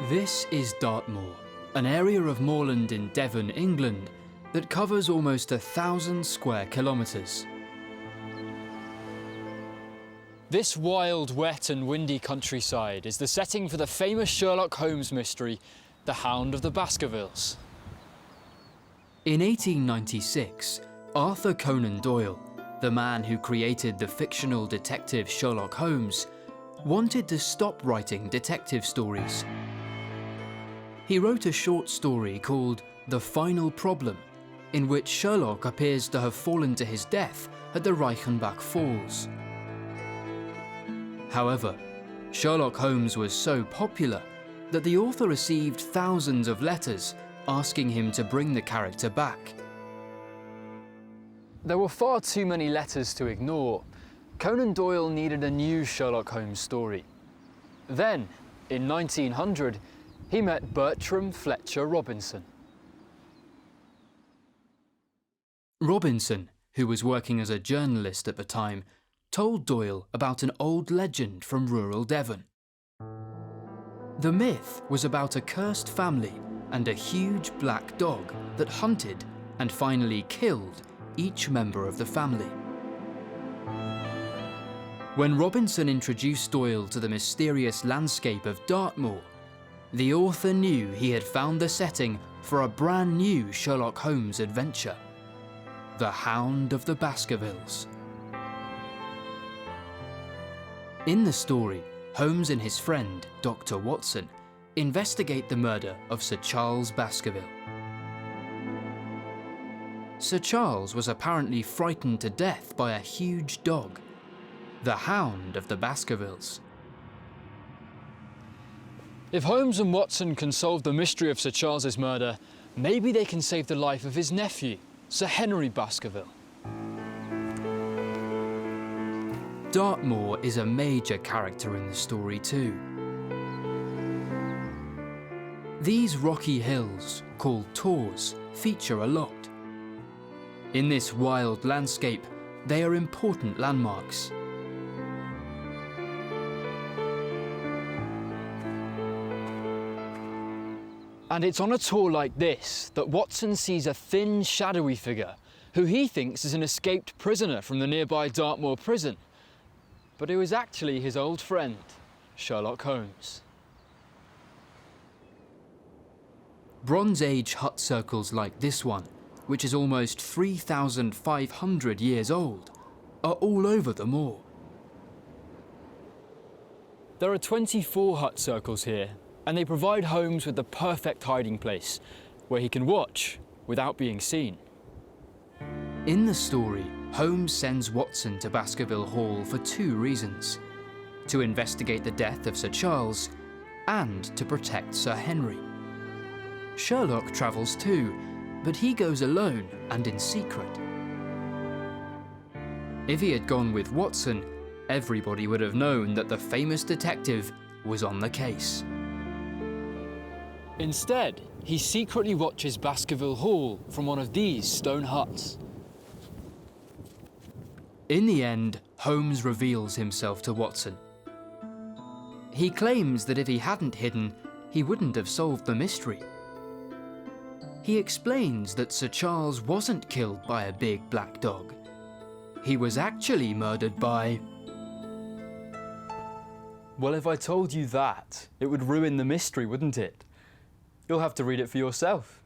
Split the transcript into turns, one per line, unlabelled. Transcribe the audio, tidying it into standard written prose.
This is Dartmoor, an area of moorland in Devon, England, that covers almost 1,000 square kilometres. This wild, wet and windy countryside is the setting for the famous Sherlock Holmes mystery, The Hound of the Baskervilles. In 1896, Arthur Conan Doyle, the man who created the fictional detective Sherlock Holmes, wanted to stop writing detective stories. He wrote a short story called The Final Problem, in which Sherlock appears to have fallen to his death at the Reichenbach Falls. However, Sherlock Holmes was so popular that the author received thousands of letters asking him to bring the character back. There were far too many letters to ignore. Conan Doyle needed a new Sherlock Holmes story. Then, in 1900, he met Bertram Fletcher Robinson. Robinson, who was working as a journalist at the time, told Doyle about an old legend from rural Devon. The myth was about a cursed family and a huge black dog that hunted and finally killed each member of the family. When Robinson introduced Doyle to the mysterious landscape of Dartmoor, the author knew he had found the setting for a brand new Sherlock Holmes adventure, The Hound of the Baskervilles. In the story, Holmes and his friend, Dr. Watson, investigate the murder of Sir Charles Baskerville. Sir Charles was apparently frightened to death by a huge dog, the Hound of the Baskervilles. If Holmes and Watson can solve the mystery of Sir Charles's murder, maybe they can save the life of his nephew, Sir Henry Baskerville. Dartmoor is a major character in the story too. These rocky hills, called tors, feature a lot. In this wild landscape, they are important landmarks. And it's on a tour like this that Watson sees a thin, shadowy figure who he thinks is an escaped prisoner from the nearby Dartmoor prison, but who is actually his old friend, Sherlock Holmes. Bronze Age hut circles like this one, which is almost 3,500 years old, are all over the moor. There are 24 hut circles here, and they provide Holmes with the perfect hiding place, where he can watch without being seen. In the story, Holmes sends Watson to Baskerville Hall for two reasons: to investigate the death of Sir Charles and to protect Sir Henry. Sherlock travels too, but he goes alone and in secret. If he had gone with Watson, everybody would have known that the famous detective was on the case. Instead, he secretly watches Baskerville Hall from one of these stone huts. In the end, Holmes reveals himself to Watson. He claims that if he hadn't hidden, he wouldn't have solved the mystery. He explains that Sir Charles wasn't killed by a big black dog. He was actually murdered by... Well, if I told you that, it would ruin the mystery, wouldn't it? You'll have to read it for yourself.